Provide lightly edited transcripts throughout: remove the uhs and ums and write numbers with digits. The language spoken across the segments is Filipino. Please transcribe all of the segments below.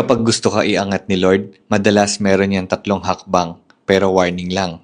Kapag gusto ka iangat ni Lord, madalas meron yan 3 hakbang, pero warning lang.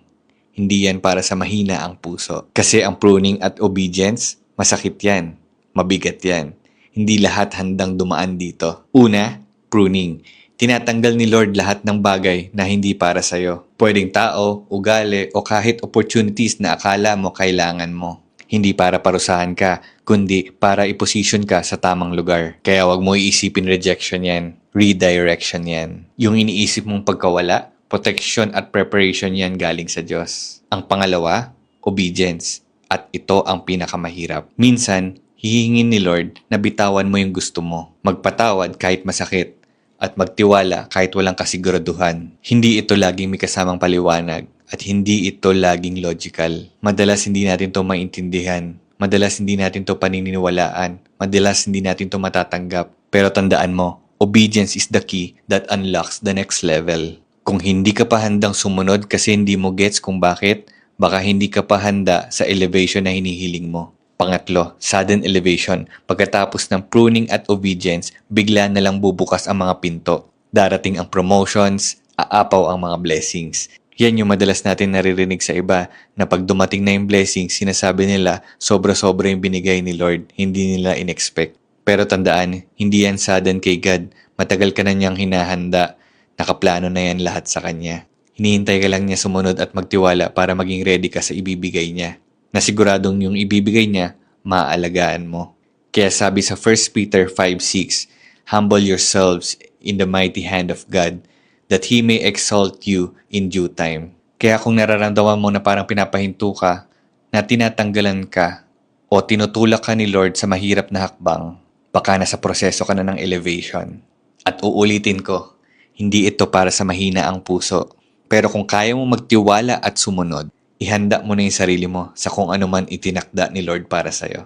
Hindi yan para sa mahina ang puso. Kasi ang pruning at obedience, masakit yan. Mabigat yan. Hindi lahat handang dumaan dito. Una, pruning. Tinatanggal ni Lord lahat ng bagay na hindi para sa'yo. Pwedeng tao, ugali, o kahit opportunities na akala mo kailangan mo. Hindi para parusahan ka, kundi para iposition ka sa tamang lugar. Kaya wag mo iisipin rejection yan. Redirection yan. Yung iniisip mong pagkawala, protection at preparation yan galing sa Diyos. Ang pangalawa, obedience. At ito ang pinakamahirap. Minsan, hihingin ni Lord na bitawan mo yung gusto mo. Magpatawad kahit masakit. At magtiwala kahit walang kasiguraduhan. Hindi ito laging may kasamang paliwanag. At hindi ito laging logical. Madalas hindi natin to maintindihan. Madalas hindi natin to paniniwalaan. Madalas hindi natin to matatanggap. Pero tandaan mo, obedience is the key that unlocks the next level. Kung hindi ka pa handang sumunod kasi hindi mo gets kung bakit, baka hindi ka pa handa sa elevation na hinihiling mo. Pangatlo, sudden elevation. Pagkatapos ng pruning at obedience, bigla na lang bubukas ang mga pinto. Darating ang promotions, aapaw ang mga blessings. Yan yung madalas natin naririnig sa iba na pag dumating na yung blessings, sinasabi nila sobra-sobra yung binigay ni Lord, hindi nila in-expect. Pero tandaan, hindi yan sudden kay God. Matagal ka na niyang hinahanda. Nakaplano na yan lahat sa Kanya. Hinihintay ka lang niya sumunod at magtiwala para maging ready ka sa ibibigay niya. Nasiguradong yung ibibigay niya, maaalagaan mo. Kaya sabi sa 1 Peter 5:6, humble yourselves in the mighty hand of God, that He may exalt you in due time. Kaya kung nararamdaman mo na parang pinapahinto ka, na tinatanggalan ka, o tinutulak ka ni Lord sa mahirap na hakbang, baka nasa proseso ka na ng elevation. At uulitin ko, hindi ito para sa mahina ang puso. Pero kung kaya mo magtiwala at sumunod, ihanda mo na yung sarili mo sa kung ano man itinakda ni Lord para sa'yo.